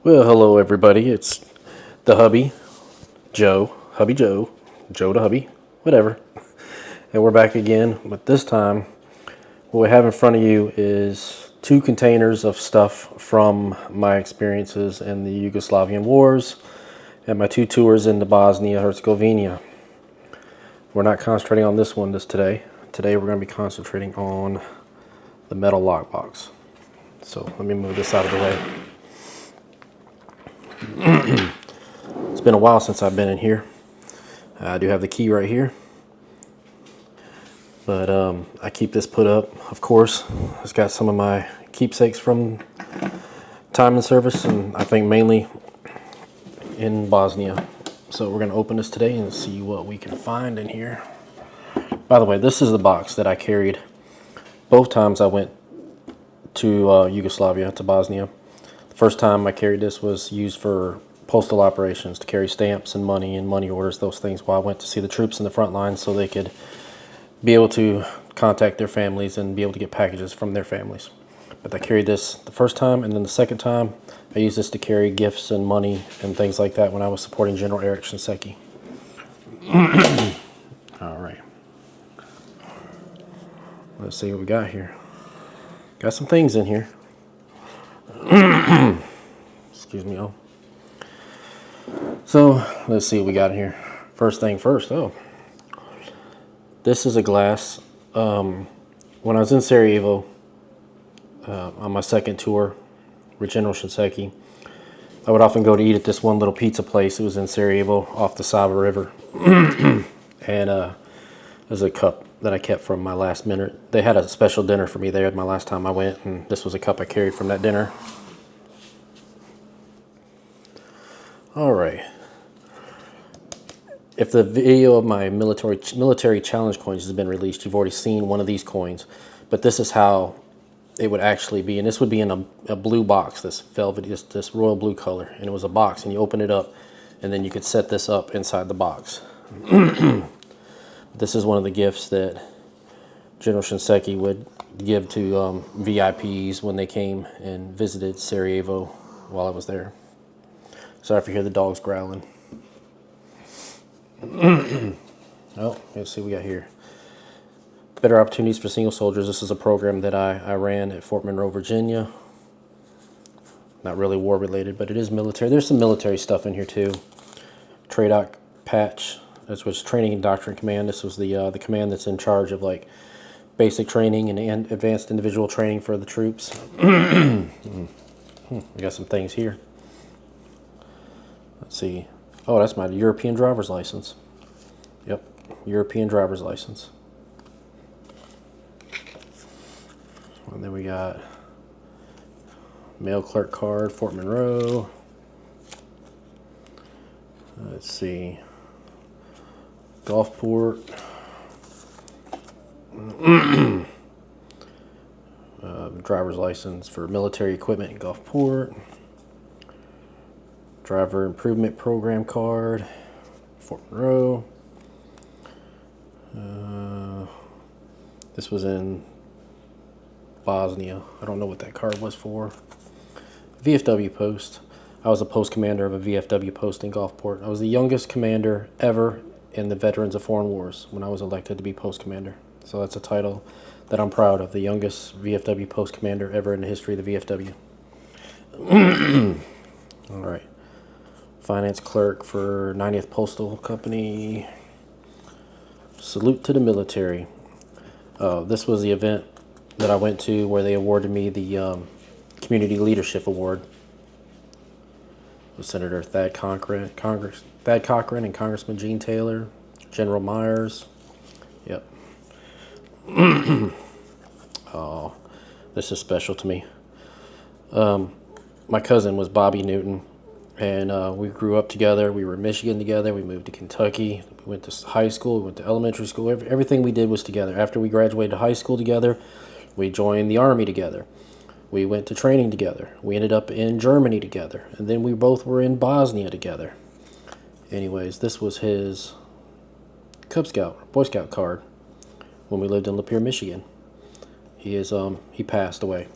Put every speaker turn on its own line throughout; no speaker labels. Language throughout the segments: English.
Well, hello everybody. It's the Hubby Joe, Joe the Hubby, whatever. And we're back again, but this time what we have in front of you is two containers of stuff from my experiences in the Yugoslavian wars and my two tours into Bosnia, Hercegovina. We're not concentrating on this one today. Today we're going to be concentrating on the metal lockbox. So let me move this out of the way. It's been a while since I've been in here. I do have the key right here, but I keep this put up, of course. It's got some of my keepsakes from time in service, and I think mainly in Bosnia. So we're going to open this today and see what we can find in here. By the way, this is the box that I carried both times I went to Yugoslavia, to Bosnia. The first time I carried this was used for postal operations, to carry stamps and money orders, those things, while I went to see the troops in the front line so they could be able to contact their families and be able to get packages from their families. But I carried this the first time, and then the second time I used this to carry gifts and money and things like that when I was supporting General Eric Shinseki. All right. Let's see what we got here. Got some things in here. Excuse me, oh. So, let's see what we got in here. First thing first, this is a glass. When I was in Sarajevo, on my second tour with General Shinseki, I would often go to eat at this one little pizza place. It was in Sarajevo off the Sava River. And there's a cup that I kept from my last minute. They had a special dinner for me there my last time I went, and this was a cup I carried from that dinner. All right. If the video of my military challenge coins has been released, you've already seen one of these coins, but this is how it would actually be, and this would be in a blue box, this velvet, this royal blue color, and it was a box, and you open it up, and then you could set this up inside the box. This is one of the gifts that General Shinseki would give to VIPs when they came and visited Sarajevo while I was there. Sorry if you hear the dogs growling. Oh, let's see what we got here. Better Opportunities for Single Soldiers. This is a program that I ran at Fort Monroe, Virginia. Not really war related, but it is military. There's some military stuff in here too. TRADOC patch. This was Training and Doctrine Command. This was the command that's in charge of like basic training and advanced individual training for the troops. We got some things here. Let's see. Oh, that's my European driver's license. Yep, European driver's license. And then we got mail clerk card, Fort Monroe. Let's see. Gulfport. Driver's license for military equipment in Gulfport. Driver Improvement Program card, Fort Monroe. This was in Bosnia. I don't know what that card was for. VFW post. I was a post commander of a VFW post in Gulfport. I was the youngest commander ever in the Veterans of Foreign Wars when I was elected to be post commander. So that's a title that I'm proud of. The youngest VFW post commander ever in the history of the VFW. All right. Finance clerk for 90th Postal Company. Salute to the military. This was the event that I went to where they awarded me the Community Leadership Award with Senator Thad Cochran, and Congressman Gene Taylor, General Myers. Yep. Oh, this is special to me. My cousin was Bobby Newton. And we grew up together. We were in Michigan together. We moved to Kentucky. We went to high school. We went to elementary school. Everything we did was together. After we graduated high school together, we joined the Army together. We went to training together. We ended up in Germany together. And then we both were in Bosnia together. Anyways, this was his Cub Scout, Boy Scout card when we lived in Lapeer, Michigan. He passed away.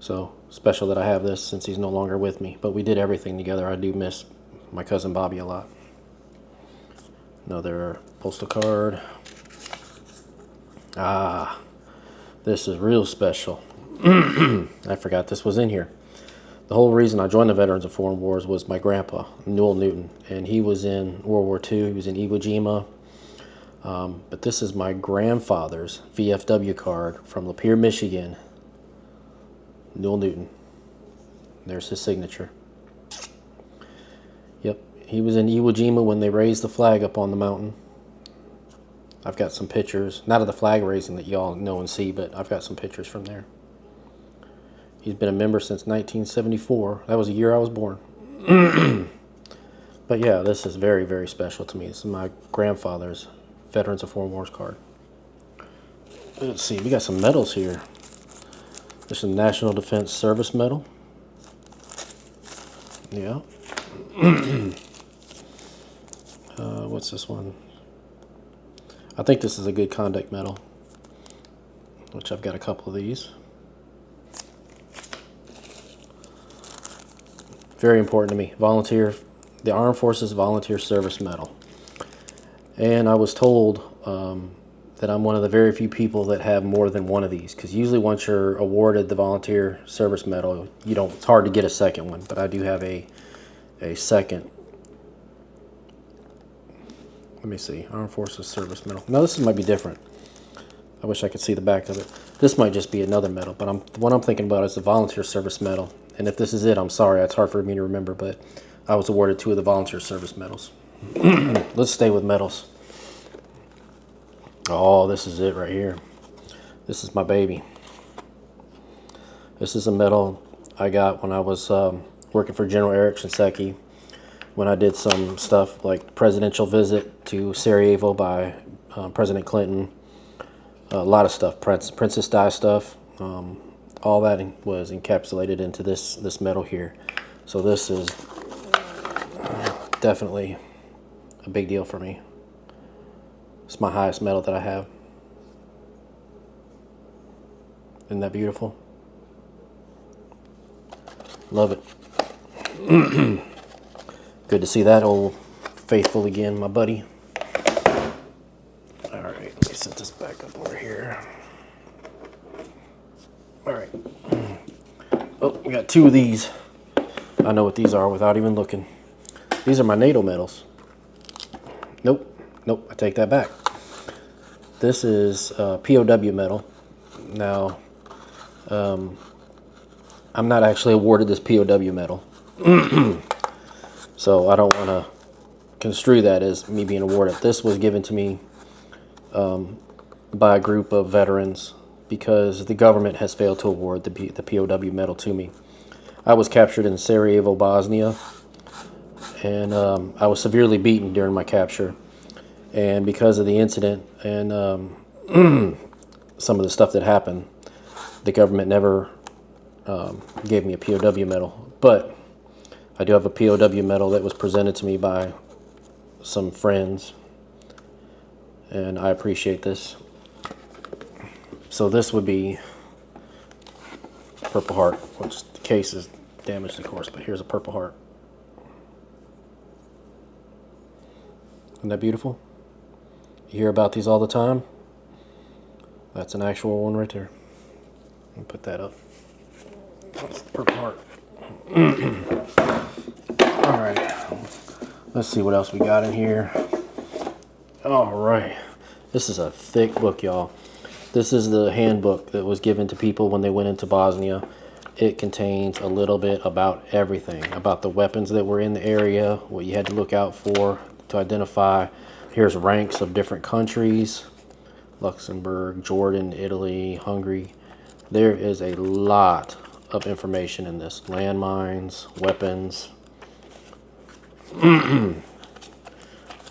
So special that I have this since he's no longer with me. But we did everything together. I do miss my cousin Bobby a lot. Another postal card. Ah, this is real special. I forgot this was in here. The whole reason I joined the Veterans of Foreign Wars was my grandpa, Newell Newton, and he was in World War II. He was in Iwo Jima. But this is my grandfather's VFW card from Lapeer, Michigan. Newell Newton. There's his signature. Yep, he was in Iwo Jima when they raised the flag up on the mountain. I've got some pictures, not of the flag raising that y'all know and see, but I've got some pictures from there. He's been a member since 1974. That was the year I was born. But yeah, this is very, very special to me. This is my grandfather's Veterans of Foreign Wars card. Let's see, we got some medals here. This is a National Defense Service Medal. Yeah. What's this one? I think this is a good conduct medal, which I've got a couple of these. Very important to me. Volunteer, the Armed Forces Volunteer Service Medal. And I was told that I'm one of the very few people that have more than one of these, because usually once you're awarded the Volunteer Service Medal, it's hard to get a second one, but I do have a second. Let me see, Armed Forces Service Medal. No, this might be different. I wish I could see the back of it. This might just be another medal, but the one I'm thinking about is the Volunteer Service Medal. And if this is it, I'm sorry, it's hard for me to remember, but I was awarded 2 of the Volunteer Service Medals. Let's stay with medals. Oh, this is it right here. This is my baby. This is a medal I got when I was working for General Eric Shinseki, when I did some stuff like presidential visit to Sarajevo by President Clinton. A lot of stuff, Princess Di stuff. All that was encapsulated into this medal here. So this is definitely a big deal for me. It's my highest medal that I have. Isn't that beautiful? Love it. Good to see that old faithful again, my buddy. All right, let me set this back up over here. All right. Oh, we got 2 of these. I know what these are without even looking. These are my NATO medals. Nope, I take that back. This is a POW medal. Now, I'm not actually awarded this POW medal. So I don't want to construe that as me being awarded. This was given to me by a group of veterans because the government has failed to award the POW medal to me. I was captured in Sarajevo, Bosnia, and I was severely beaten during my capture. And because of the incident and some of the stuff that happened, the government never gave me a POW medal. But I do have a POW medal that was presented to me by some friends, and I appreciate this. So this would be Purple Heart, which the case is damaged, of course, but here's a Purple Heart. Isn't that beautiful? You hear about these all the time. That's an actual one right there. Let me put that up. That's the Purple Heart. All right. Let's see what else we got in here. All right. This is a thick book, y'all. This is the handbook that was given to people when they went into Bosnia. It contains a little bit about everything, about the weapons that were in the area, what you had to look out for to identify. Here's ranks of different countries: Luxembourg, Jordan, Italy, Hungary. There is a lot of information in this. Landmines, weapons.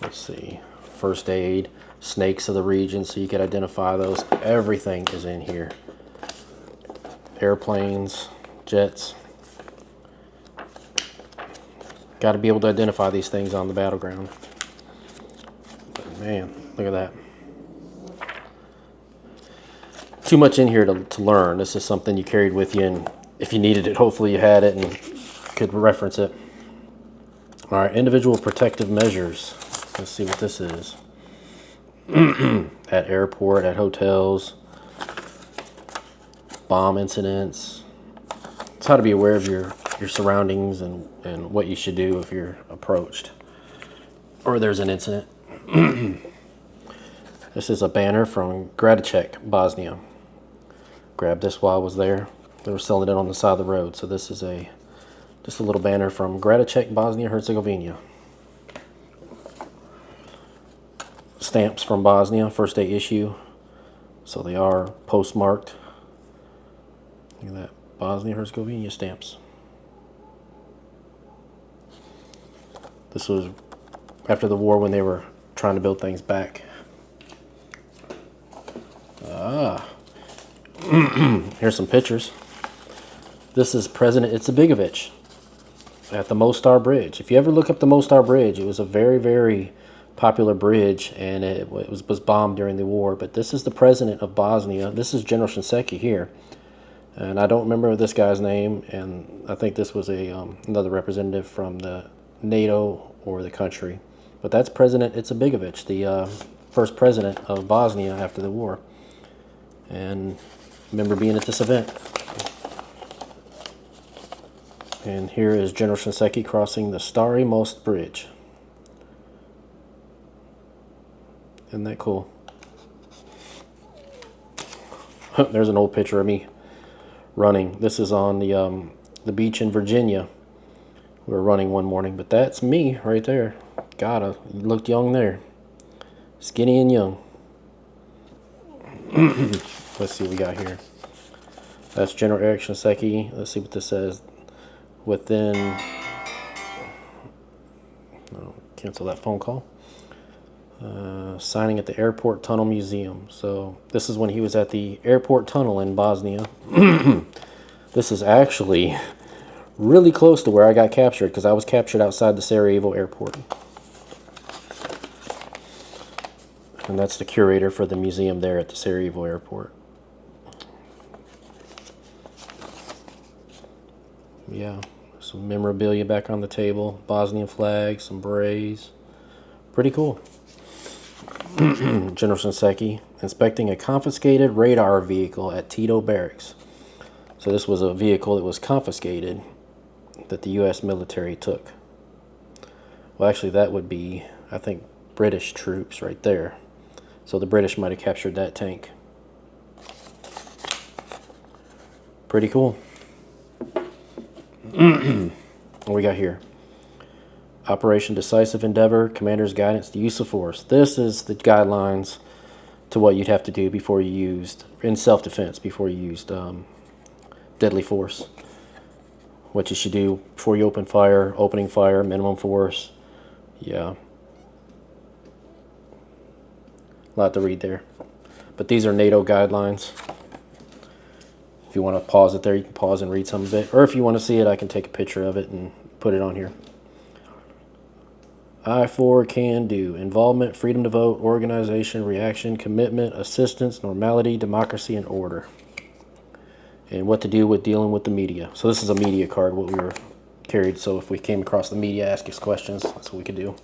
Let's see. First aid, snakes of the region, so you can identify those. Everything is in here. Airplanes, jets. Got to be able to identify these things on the battleground. But man, look at that. Too much in here to learn. This is something you carried with you if you needed it, hopefully you had it and could reference it. All right, individual protective measures. Let's see what this is. At airport, at hotels, bomb incidents. It's how to be aware of your surroundings and what you should do if you're approached or there's an incident. This is a banner from Gradiček, Bosnia. Grabbed this while I was there. They were selling it on the side of the road. So this is just a little banner from Gradiček, Bosnia, Hercegovina. Stamps from Bosnia, first day issue. So they are postmarked. Look at that, Bosnia, Herzegovina stamps. This was after the war when they were trying to build things back. Here's some pictures. This is President Izetbegovic at the Mostar Bridge. If you ever look up the Mostar Bridge, it was a very, very popular bridge, and it was bombed during the war. But this is the president of Bosnia. This is General Shinseki here, and I don't remember this guy's name. And I think this was another representative from the NATO or the country. But that's President Izetbegovic, the first president of Bosnia after the war. And I remember being at this event. And here is General Shinseki crossing the Stari Most Bridge. Isn't that cool? There's an old picture of me running. This is on the beach in Virginia. We were running one morning, but that's me right there. God, you looked young there. Skinny and young. Let's see what we got here. That's General Eric Shinseki. Let's see what this says. Within... Oh, cancel that phone call. Signing at the Airport Tunnel Museum. So this is when he was at the airport tunnel in Bosnia. This is actually really close to where I got captured, because I was captured outside the Sarajevo airport. And that's the curator for the museum there at the Sarajevo airport. Yeah, some memorabilia back on the table. Bosnian flag, some berets. Pretty cool. General Shinseki inspecting a confiscated radar vehicle at Tito Barracks. So this was a vehicle that was confiscated that the U.S. military took. Well, actually, that would be, I think, British troops right there. So the British might have captured that tank. Pretty cool. What we got here? Operation Decisive Endeavor, Commander's Guidance to Use of Force. This is the guidelines to what you'd have to do before you used, in self-defense, before you used deadly force. What you should do before you open fire, opening fire, minimum force. Yeah. A lot to read there. But these are NATO guidelines. If you want to pause it there, you can pause and read some of it. Or if you want to see it, I can take a picture of it and put it on here. I4 can do. Involvement, freedom to vote, organization, reaction, commitment, assistance, normality, democracy, and order. And what to do with dealing with the media. So this is a media card, what we were carried. So if we came across the media, ask us questions. That's what we could do.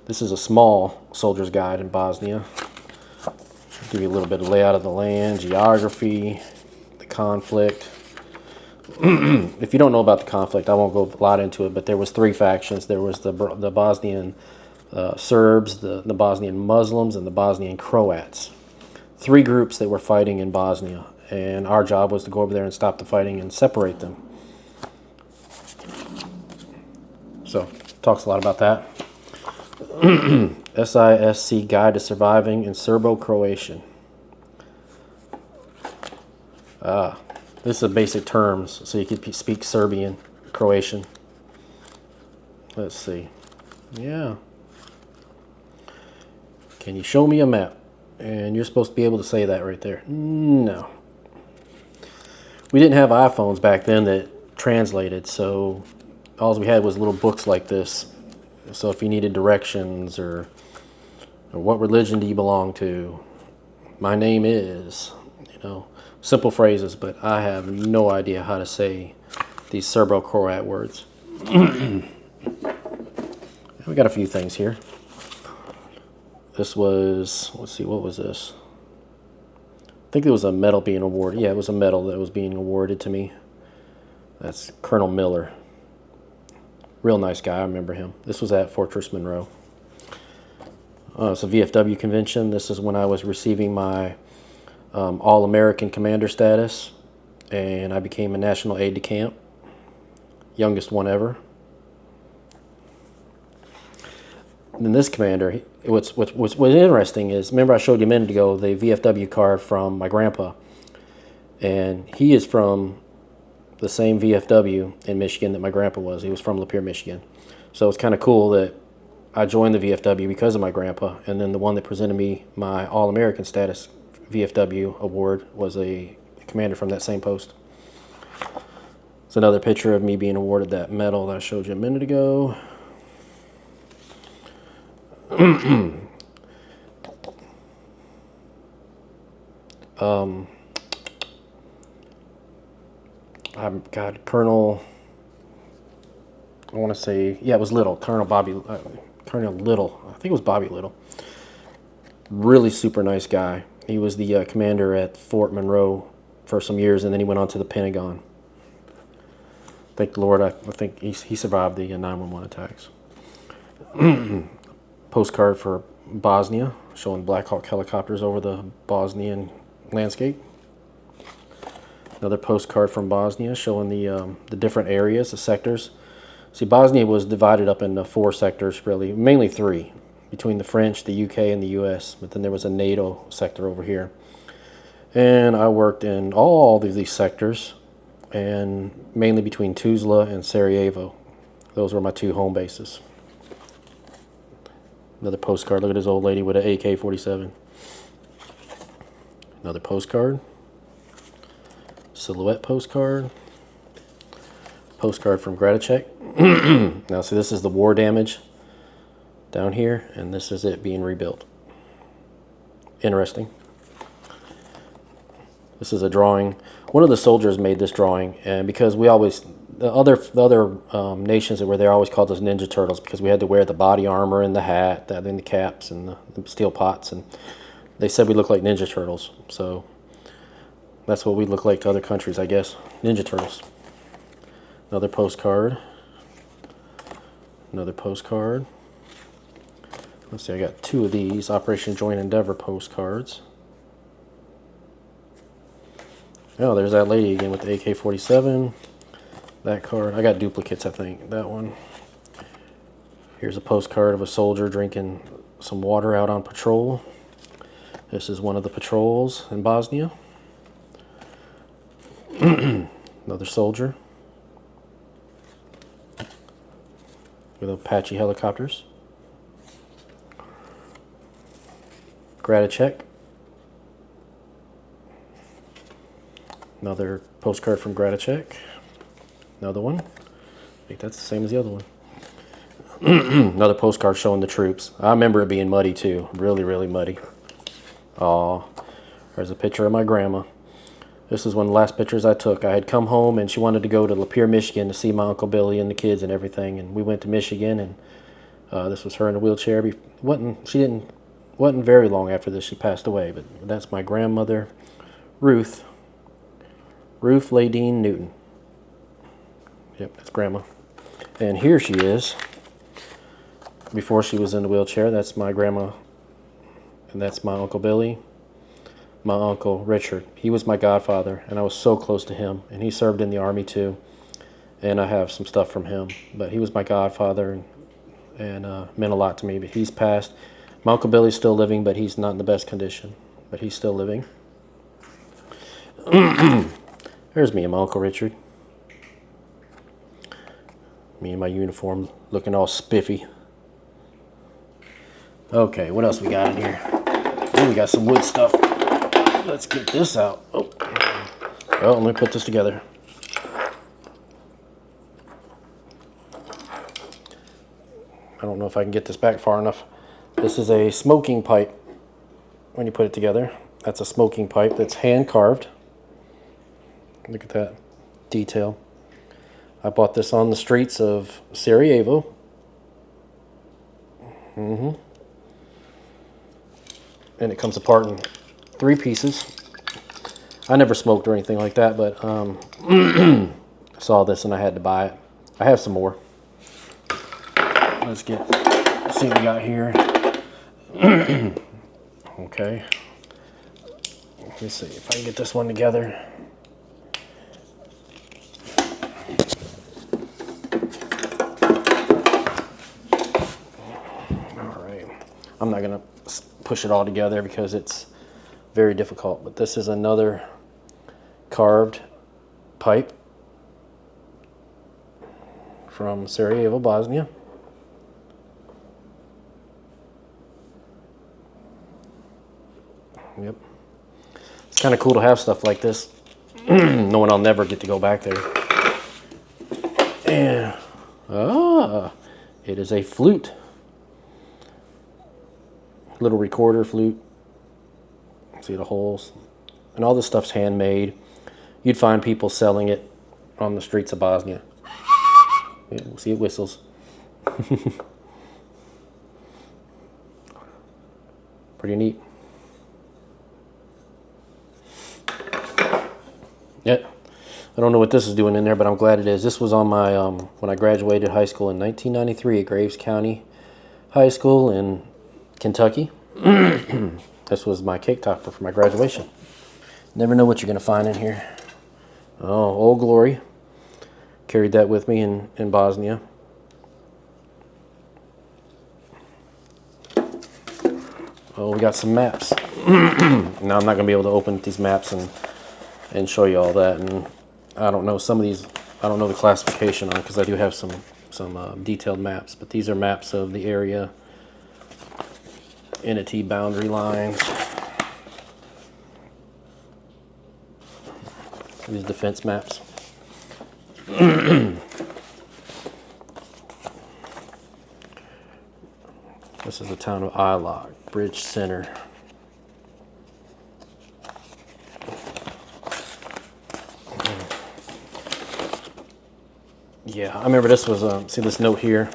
This is a small soldier's guide in Bosnia. Give you a little bit of layout of the land, geography, the conflict. If you don't know about the conflict, I won't go a lot into it, but there was 3 factions. There was the Bosnian Serbs, the Bosnian Muslims, and the Bosnian Croats. 3 groups that were fighting in Bosnia, and our job was to go over there and stop the fighting and separate them. So, talks a lot about that. SISC Guide to Surviving in Serbo-Croatian. This is basic terms, so you could speak Serbian, Croatian. Let's see. Yeah. Can you show me a map? And you're supposed to be able to say that right there. No. We didn't have iPhones back then that translated, so all we had was little books like this. So if you needed directions or what religion do you belong to? My name is, simple phrases, but I have no idea how to say these Serbo-Croat words. We got a few things here. This was, let's see, what was this? I think it was a medal being awarded. Yeah, it was a medal that was being awarded to me. That's Colonel Miller. Real nice guy, I remember him. This was at Fortress Monroe. It's a VFW convention. This is when I was receiving my All-American Commander status, and I became a National Aide-de-Camp. Youngest one ever. And this commander, what's interesting is, remember I showed you a minute ago the VFW card from my grandpa, and he is from the same VFW in Michigan that my grandpa was. He was from Lapeer, Michigan. So it's kind of cool that I joined the VFW because of my grandpa, and then the one that presented me my All-American status VFW award was a commander from that same post. It's another picture of me being awarded that medal that I showed you a minute ago. I've got Colonel, I want to say, yeah, it was Little, Colonel Little, I think it was Bobby Little. Really super nice guy. He was the commander at Fort Monroe for some years, and then he went on to the Pentagon. Thank the Lord, I think he survived the 9/11 attacks. Postcard for Bosnia, showing Black Hawk helicopters over the Bosnian landscape. Another postcard from Bosnia showing the different areas, the sectors. See, Bosnia was divided up into 4 sectors, really, mainly 3, between the French, the UK, and the US. But then there was a NATO sector over here. And I worked in all of these sectors, and mainly between Tuzla and Sarajevo. Those were my 2 home bases. Another postcard. Look at this old lady with an AK-47. Another postcard. Silhouette postcard. Postcard from Gradacek. Now, see, this is the war damage down here, and this is it being rebuilt. Interesting. This is a drawing. One of the soldiers made this drawing, and because we always, the other nations that were there always called us Ninja Turtles because we had to wear the body armor and the hat, and the caps and the steel pots, and they said we looked like Ninja Turtles. So that's what we look like to other countries, I guess. Ninja Turtles. Another postcard. Another postcard. Let's see, I got 2 of these Operation Joint Endeavor postcards. Oh, there's that lady again with the AK-47. That card. I got duplicates, I think. That one. Here's a postcard of a soldier drinking some water out on patrol. This is one of the patrols in Bosnia. Another soldier with Apache helicopters. Gradacek. Another postcard from Gradacek. Another one. I think that's the same as the other one. Another postcard showing the troops. I remember it being muddy too. Really, really muddy. Aw. There's a picture of my grandma. This is one of the last pictures I took. I had come home and she wanted to go to Lapeer, Michigan to see my Uncle Billy and the kids and everything. And we went to Michigan, and this was her in a wheelchair. Wasn't very long after this she passed away, but that's my grandmother, Ruth Ladine Newton. Yep, that's grandma. And here she is. Before she was in the wheelchair, that's my grandma. And that's my Uncle Billy. My Uncle Richard. He was my godfather, and I was so close to him. And he served in the Army too. And I have some stuff from him. But he was my godfather and meant a lot to me. But he's passed. My Uncle Billy's still living, but he's not in the best condition. But he's still living. There's me and my Uncle Richard. Me in my uniform, looking all spiffy. Okay, what else we got in here? Oh, we got some wood stuff. Let's get this out. Oh, well, let me put this together. I don't know if I can get this back far enough. This is a smoking pipe when you put it together. That's a smoking pipe that's hand carved. Look at that detail. I bought this on the streets of Sarajevo. And it comes apart in 3 pieces. I never smoked or anything like that, but I saw this and I had to buy it. I have some more. Let's see what we got here. Okay. Let me see if I can get this one together. All right. I'm not going to push it all together because it's very difficult, but this is another carved pipe from Sarajevo, Bosnia. Yep. It's kind of cool to have stuff like this, knowing I'll never get to go back there. And it is a flute. Little recorder flute. See the holes. And all this stuff's handmade. You'd find people selling it on the streets of Bosnia. Yeah, see, it whistles. Pretty neat. Yeah, I don't know what this is doing in there, but I'm glad it is. This was on my, when I graduated high school in 1993 at Graves County High School in Kentucky. This was my cake topper for my graduation. Never know what you're going to find in here. Oh, Old Glory. Carried that with me in Bosnia. Oh, we got some maps. Now I'm not going to be able to open these maps and show you all that. And I don't know some of these. I don't know the classification on because I do have some detailed maps. But these are maps of the area, entity boundary lines. These defense maps. This is the town of Ilog, Bridge Center. Yeah, I remember this was, see this note here?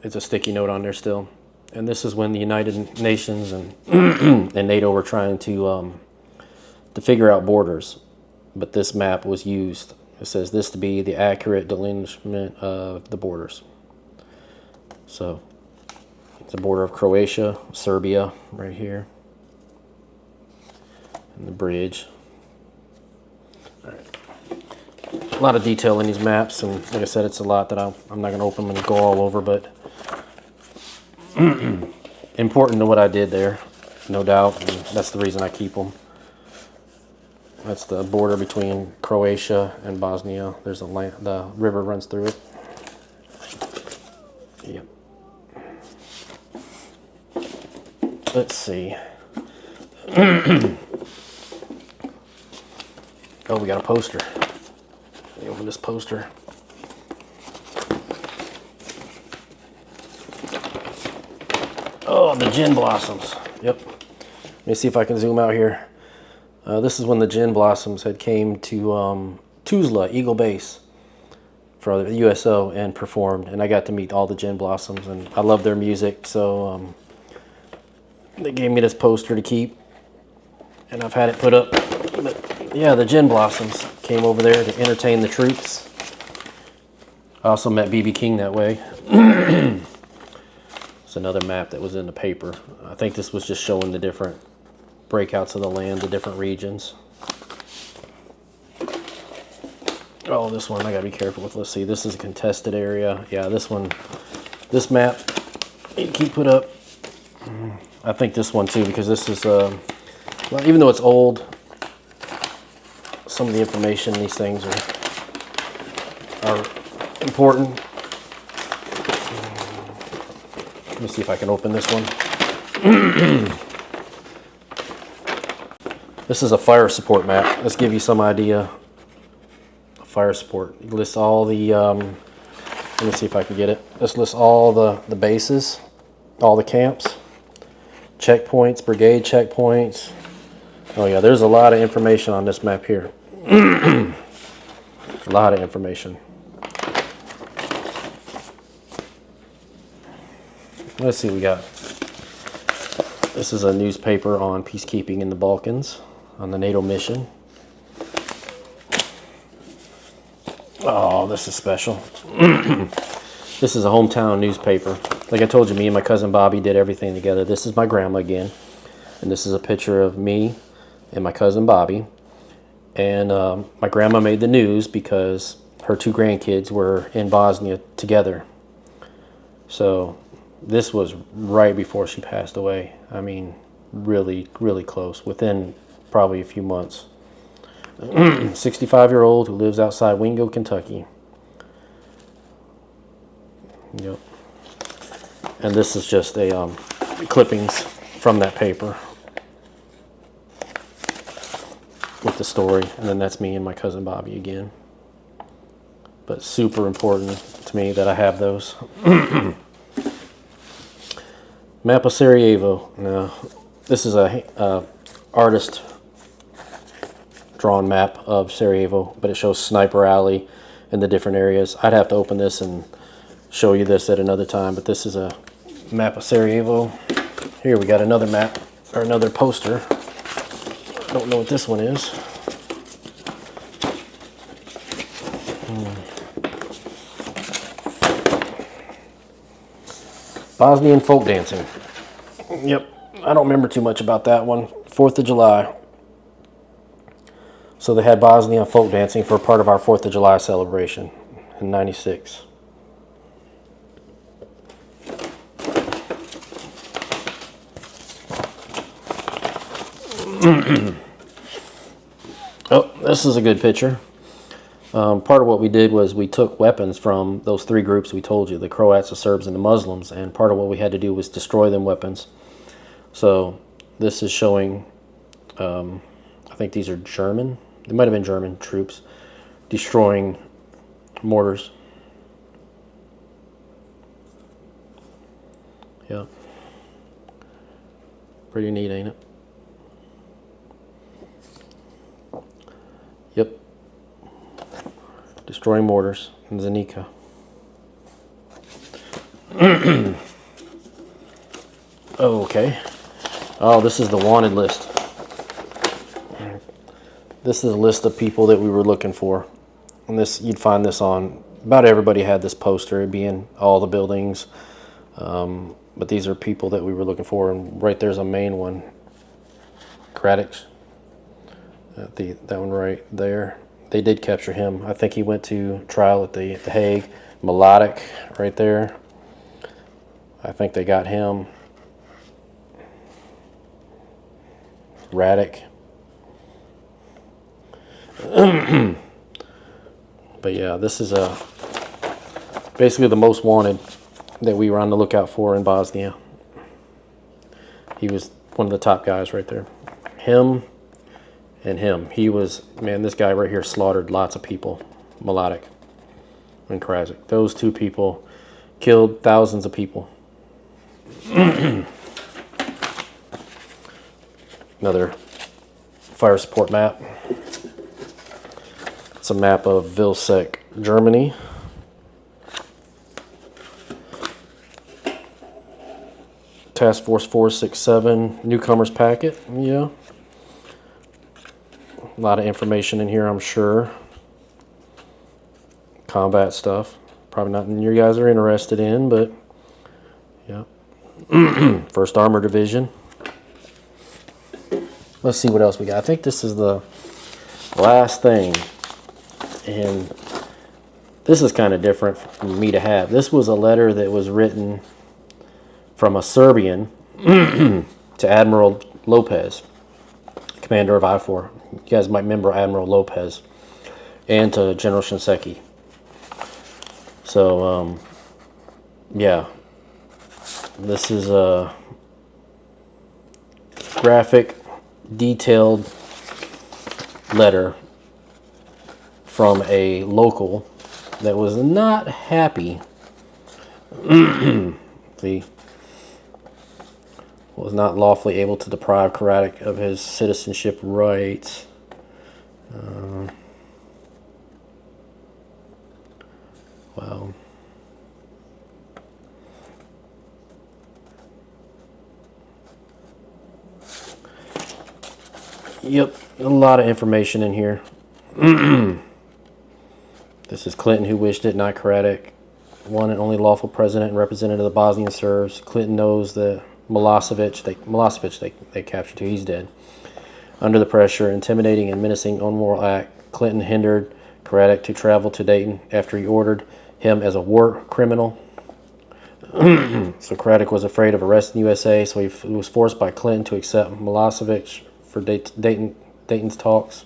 It's a sticky note on there still. And this is when the United Nations and, and NATO were trying to figure out borders. But this map was used. It says this to be the accurate delineation of the borders. So, it's the border of Croatia, Serbia, right here. And the bridge. All right. A lot of detail in these maps, and like I said, it's a lot that I'm not going to open them and go all over, but important to what I did there, no doubt, and that's the reason I keep them. That's the border between Croatia and Bosnia. There's the river runs through it. Yep. Let's see. Oh, we got a poster. Let me open this poster. Oh, the gin blossoms. Yep. Let me see if I can zoom out here. This is when the gin blossoms had came to Tuzla, Eagle Base, for the USO and performed. And I got to meet all the gin blossoms, and I love their music. So they gave me this poster to keep, and I've had it put up. But yeah, the gin blossoms came over there to entertain the troops. I also met B.B. King that way. It's another map that was in the paper. I think this was just showing the different breakouts of the land, the different regions. Oh, this one I gotta be careful with. Let's see, this is a contested area. Yeah, this one, this map, you keep put up. I think this one too, because this is, well, even though it's old, some of the information in these things are important. Let me see if I can open this one. This is a fire support map. Let's give you some idea of fire support. It lists all the, let me see if I can get it. This lists all the bases, all the camps, checkpoints, brigade checkpoints. Oh yeah, there's a lot of information on this map here. A lot of information. Let's see what we got. This is a newspaper on peacekeeping in the Balkans, on the NATO mission. Oh, this is special. This is a hometown newspaper. Like I told you, me and my cousin Bobby did everything together. This is my grandma again. And this is a picture of me and my cousin Bobby. And my grandma made the news because her 2 grandkids were in Bosnia together. So this was right before she passed away. I mean, really, really close, within probably a few months. 65-year-old who lives outside Wingo, Kentucky. Yep. And this is just a clippings from that paper with the story. And then that's me and my cousin Bobby again. But super important to me that I have those. Map of Sarajevo. Now, this is a artist drawn map of Sarajevo, but it shows Sniper Alley and the different areas. I'd have to open this and show you this at another time, but this is a map of Sarajevo. Here we got another map, or another poster. I don't know what this one is. Bosnian folk dancing. Yep, I don't remember too much about that one. 4th of July. So they had Bosnia folk dancing for part of our 4th of July celebration in '96. Oh, this is a good picture. Part of what we did was we took weapons from those 3 groups we told you, the Croats, the Serbs, and the Muslims, and part of what we had to do was destroy them weapons. So this is showing, I think these are German, they might have been German troops, destroying mortars. Yeah. Pretty neat, ain't it? Yep. Destroying mortars in Zenica. Okay. Oh, this is the wanted list. This is a list of people that we were looking for. And this, you'd find this on, about everybody had this poster. It'd be in all the buildings. But these are people that we were looking for. And right there's a main one. Kradix. That one right there. They did capture him. I think he went to trial at the Hague. Melodic right there. I think they got him. Radic. But yeah, this is basically the most wanted that we were on the lookout for in Bosnia. He was one of the top guys right there. Him and him. He was, man, this guy right here slaughtered lots of people. Melodic and Krasic. Those 2 people killed thousands of people. Another fire support map. It's a map of Vilseck, Germany. Task Force 467 newcomers packet. Yeah. A lot of information in here, I'm sure. Combat stuff. Probably not you guys are interested in, but yeah. 1st Armored Division. Let's see what else we got. I think this is the last thing. And this is kind of different for me to have. This was a letter that was written from a Serbian to Admiral Lopez, commander of I-4. You guys might remember Admiral Lopez. And to General Shinseki. So, yeah. This is a graphic, detailed letter from a local that was not happy. See, was not lawfully able to deprive Craddock of his citizenship rights. Well, yep, a lot of information in here. This is Clinton who wished it, not Craddock. One and only lawful president and representative of the Bosnian Serbs. Clinton knows that Milosevic they captured too. He's dead. Under the pressure, intimidating and menacing unmoral act, Clinton hindered Craddock to travel to Dayton after he ordered him as a war criminal. So Craddock was afraid of arrest in the USA, so he was forced by Clinton to accept Milosevic for Dayton's talks.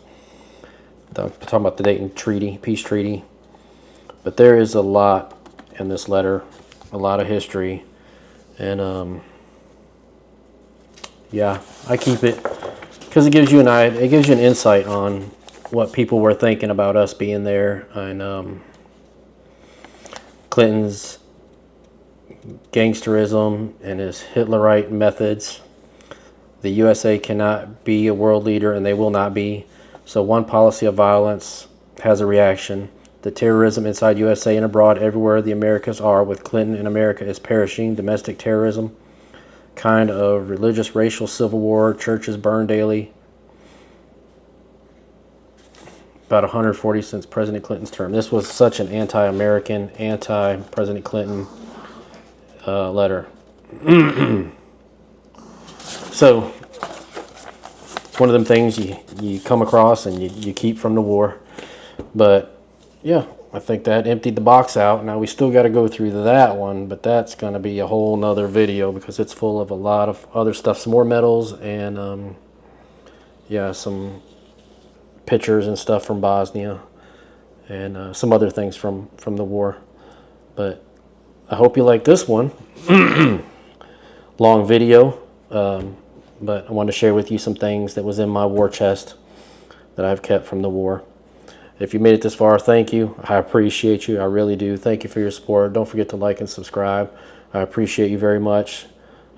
I'm talking about the Dayton Treaty, peace treaty. But there is a lot in this letter, a lot of history, and yeah, I keep it because it gives you an insight on what people were thinking about us being there, and Clinton's gangsterism and his Hitlerite methods. The USA cannot be a world leader, and they will not be. So one policy of violence has a reaction. The terrorism inside USA and abroad, everywhere the Americas are, with Clinton in America, is perishing. Domestic terrorism, kind of religious, racial civil war, churches burn daily. About 140 since President Clinton's term. This was such an anti-American, anti-President Clinton letter. So, it's one of them things you come across and you keep from the war. But yeah, I think that emptied the box out. Now we still got to go through that one, but that's going to be a whole nother video because it's full of a lot of other stuff, some more medals, and yeah, some pictures and stuff from Bosnia, and some other things from the war. But I hope you like this one. Long video, but I wanted to share with you some things that was in my war chest that I've kept from the war. If you made it this far, thank you. I appreciate you. I really do. Thank you for your support. Don't forget to like and subscribe. I appreciate you very much.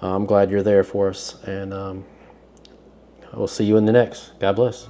I'm glad you're there for us, and I will see you in the next. God bless.